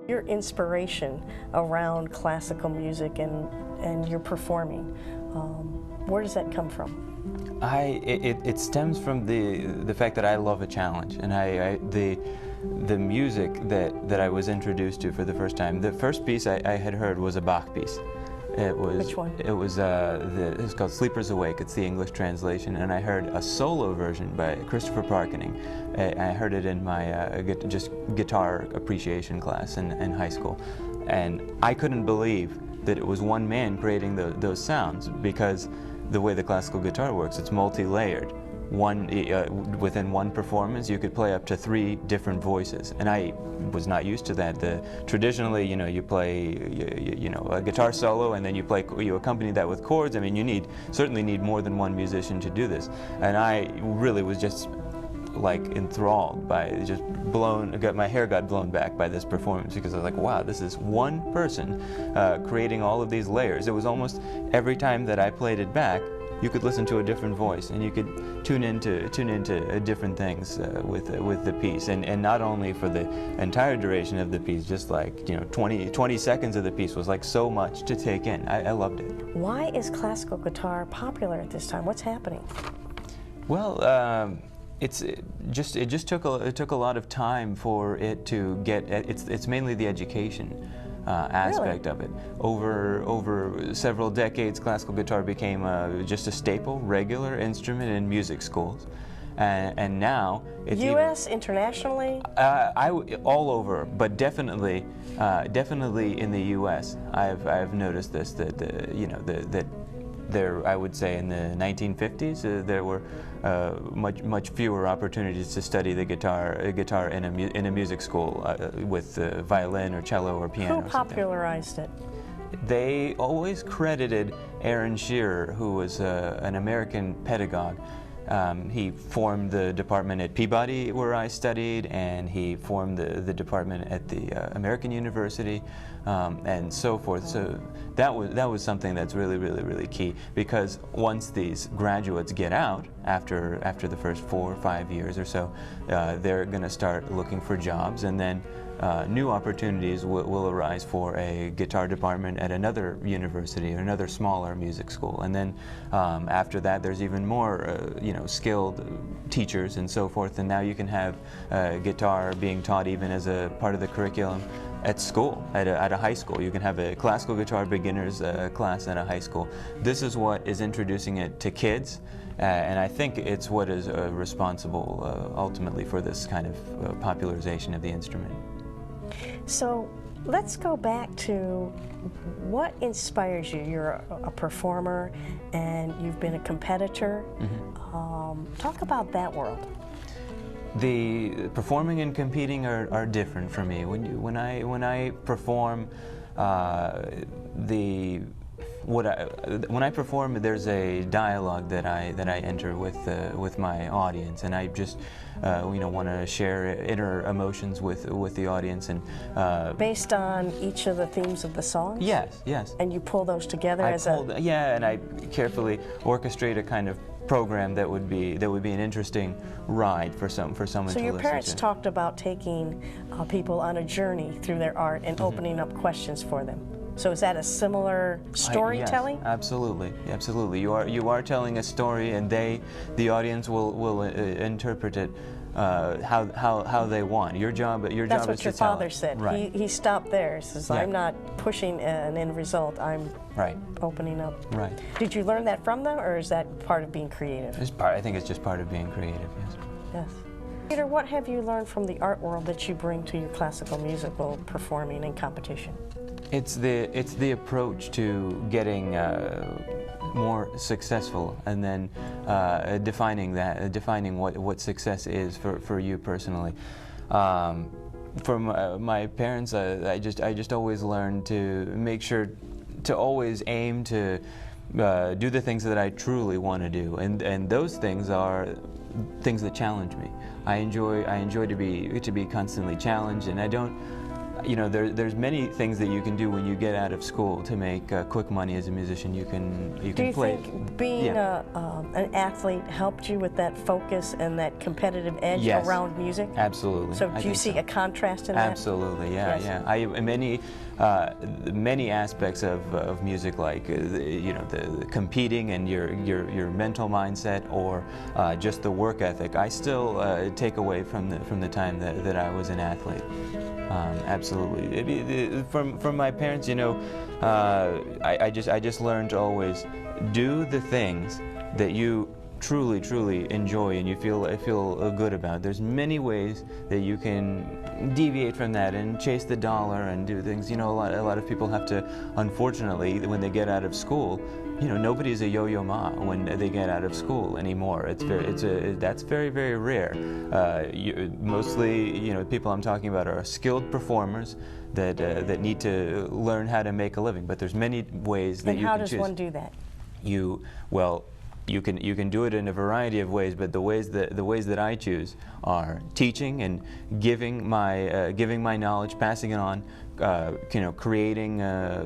Your inspiration around classical music and your performing, where does that come from? It stems from the fact that I love a challenge, and the music that I was introduced to for the first time. The first piece I had heard was a Bach piece. It was Which one? It's called Sleepers Awake. It's the English translation, and I heard a solo version by Christopher Parkening. I heard it in my just guitar appreciation class in high school, and I couldn't believe that it was one man creating those sounds, because the way the classical guitar works, it's multi-layered. Within one performance, you could play up to 3 different voices, and I was not used to that. Traditionally, you play, a guitar solo, and then you accompany that with chords. I mean, certainly need more than one musician to do this, and I really was just like enthralled by my hair got blown back by this performance, because I was like, wow, this is one person creating all of these layers. It was almost every time that I played it back, you could listen to a different voice, and you could tune into different things with the piece, and not only for the entire duration of the piece, just like 20 seconds of the piece was like so much to take in. I loved it. Why is classical guitar popular at this time? What's happening? Well, it just took a lot of time for it to get. It's mainly the education aspect of it. Over several decades, classical guitar became just a staple, regular instrument in music schools, and now it's U.S. internationally. All over, but definitely in the U.S. I've noticed this, that there, I would say in the 1950s, there were much fewer opportunities to study the guitar in a music school with violin or cello or piano. Who popularized it? They always credited Aaron Shearer, who was an American pedagogue. He formed the department at Peabody, where I studied, and he formed the department at the American University, and so forth. So that was something that's really key, because once these graduates get out after the first 4 or 5 years or so, they're going to start looking for jobs, and then new opportunities will arise for a guitar department at another university or another smaller music school, and then after that there's even more skilled teachers and so forth, and now you can have guitar being taught even as a part of the curriculum at school, at a high school. You can have a classical guitar beginners class at a high school. This is what is introducing it to kids, and I think it's what is responsible ultimately for this kind of popularization of the instrument. So let's go back to what inspires you. You're a performer and you've been a competitor. Mm-hmm. Talk about that world. The performing and competing are different for me. When I perform, when I perform, there's a dialogue that I enter with my audience, and I just want to share inner emotions with the audience, and based on each of the themes of the songs. Yes. And you pull those together and I carefully orchestrate a kind of program that would be an interesting ride for someone to listen to. So your parents talked about taking people on a journey through their art and opening up questions for them. So is that a similar storytelling? Yes, absolutely. You are telling a story, and the audience will interpret it how they want. Your job is to tell it. That's what your father said. Right. He stopped there. He says, I'm not pushing an end result. I'm opening up. Right. Did you learn that from them, or is that part of being creative? I think it's just part of being creative. Yes. Peter, what have you learned from the art world that you bring to your classical musical performing and competition? It's the approach to getting more successful, and then defining what success is for you personally. From my parents, I just always learned to make sure to always aim to do the things that I truly want to do, and those things are things that challenge me. I enjoy to be constantly challenged, and you know, there's many things that you can do when you get out of school to make quick money as a musician. You can Do you play. think being an athlete helped you with that focus and that competitive edge Yes. around music? Absolutely. So I do you think see so. a contrast in that? Absolutely, yeah, Yes. yeah. Many aspects of music, like you know, the competing and your mental mindset, or just the work ethic, I still take away from the time that I was an athlete. Absolutely. From my parents, you know, I just learned to always do the things that you truly enjoy and you feel good about. There's many ways that you can deviate from that and chase the dollar and do things. You know, a lot of people have to, unfortunately, when they get out of school, you know, nobody's a yo-yo ma when they get out of school anymore. That's very rare. Mostly, you know, people I'm talking about are skilled performers that need to learn how to make a living. But there's many ways that you can choose. And how does one do that? You can do it in a variety of ways, but the ways that I choose are teaching and giving my knowledge, passing it on. You know, creating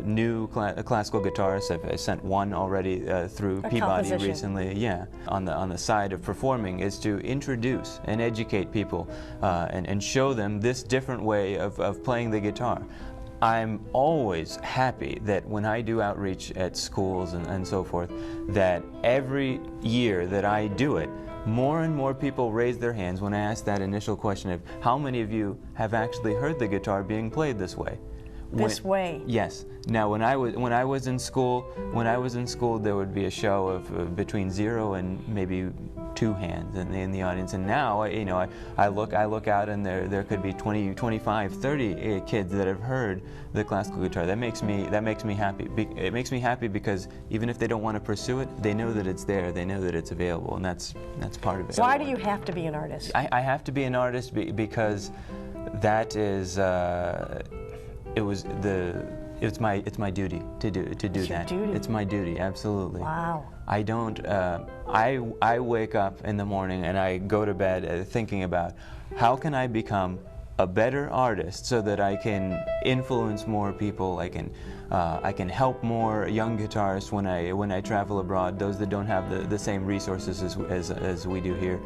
new classical guitarists. I've sent one already through Peabody recently. Yeah. On the side of performing is to introduce and educate people and show them this different way of playing the guitar. I'm always happy that when I do outreach at schools and so forth, that every year that I do it, more and more people raise their hands when I ask that initial question of how many of you have actually heard the guitar being played this way. This way? Yes. Now, when I was in school, there would be a show of between 0 and maybe 2 hands in the audience, and now, you know, I look out and there could be 20, 25, 30 kids that have heard the classical guitar. That makes me happy. It makes me happy because even if they don't want to pursue it, they know that it's there. They know that it's available, and that's part of it. Why do you have to be an artist? I have to be an artist because that is. It's my duty to do It's that. your duty. It's my duty, absolutely. Wow. I don't. I wake up in the morning and I go to bed thinking about how can I become a better artist so that I can influence more people. I can help more young guitarists when I travel abroad. Those that don't have the same resources as we do here.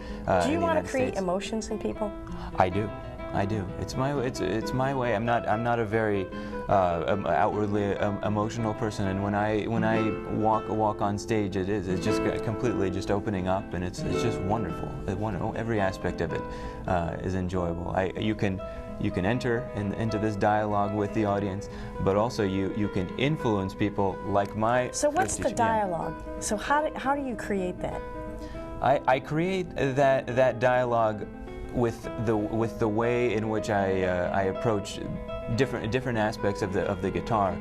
Do you want to create States. emotions in people? I do. It's my way. I'm not a very outwardly emotional person, and when I walk on stage, it's just completely just opening up, and it's just wonderful. Every aspect of it is enjoyable. You can enter into this dialogue with the audience, but also you can influence people like my. So what's the yeah. dialogue? So how do you create that? I create that dialogue with the way in which I approach different aspects of the guitar.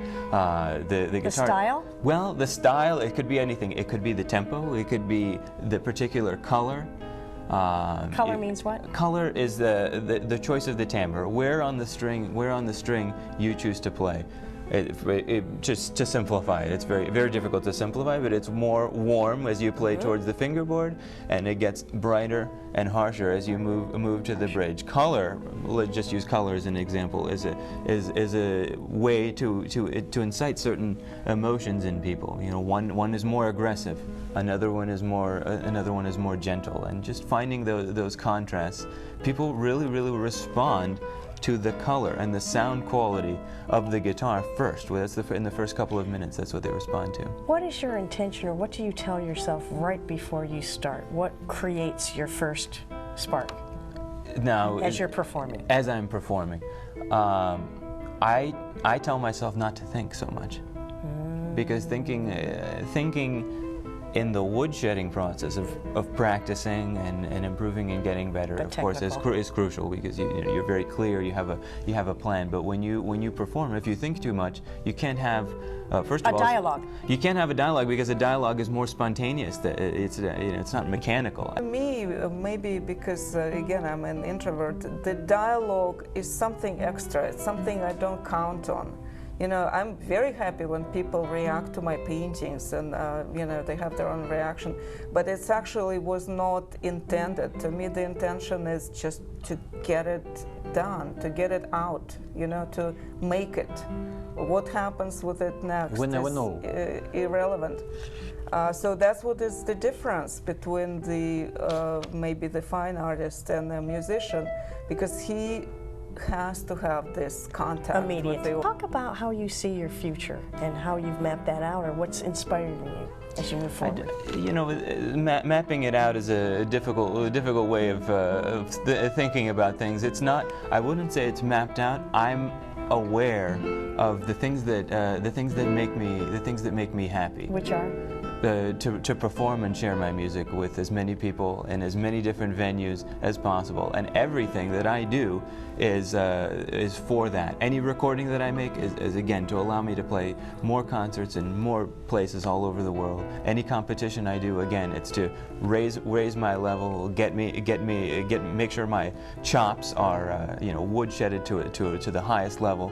The guitar. The style? Well, the style, it could be anything. It could be the tempo. It could be the particular color. Color means what? Color is the choice of the timbre. Where on the string you choose to play. Just to simplify it, it's very difficult to simplify, but it's more warm as you play towards the fingerboard, and it gets brighter and harsher as you move to the bridge. Color, let's just use color as an example, is a way to incite certain emotions in people. You know, one is more aggressive, another one is more gentle, and just finding those contrasts, people really respond to the color and the sound quality of the guitar first. Well, that's in the first couple of minutes, that's what they respond to. What is your intention, or what do you tell yourself right before you start? What creates your first spark? Now, as you're performing. As I'm performing, I tell myself not to think so much, because thinking in the woodshedding process of practicing and improving and getting better, of course, is crucial, because you're very clear, you have a plan. But when you perform, if you think too much, you can't have first of all, dialogue. You can't have a dialogue because a dialogue is more spontaneous. It's not mechanical. Me, maybe because again I'm an introvert, the dialogue is something extra. It's something I don't count on. You know, I'm very happy when people react to my paintings and, you know, they have their own reaction. But it's actually was not intended. To me, the intention is just to get it done, to get it out, you know, to make it. What happens with it next We never is know. Irrelevant. So that's what is the difference between the maybe the fine artist and the musician, because he has to have this contact Immediate. with the Talk about how you see your future and how you've mapped that out, or what's inspiring you as you move forward. You know, mapping it out is a difficult way of thinking about things. It's not. I wouldn't say it's mapped out. I'm aware of the things that make me happy. Which are? To perform and share my music with as many people in as many different venues as possible, and everything that I do is for that. Any recording that I make is again to allow me to play more concerts in more places all over the world. Any competition I do, again, it's to raise my level, make sure my chops are you know, woodshedded to the highest level,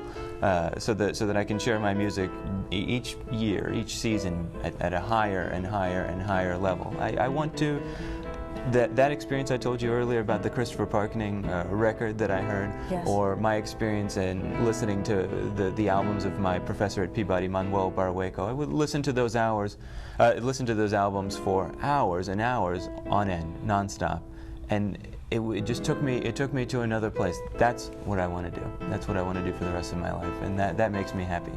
so that I can share my music each year, each season at a higher and higher level. I want to. That experience I told you earlier about the Christopher Parkening record that I heard, yes. or my experience in listening to the albums of my professor at Peabody, Manuel Barahueco, I would listen to those albums for hours and hours on end, nonstop, and it just took me to another place. That's what I want to do. That's what I want to do for the rest of my life, and that makes me happy.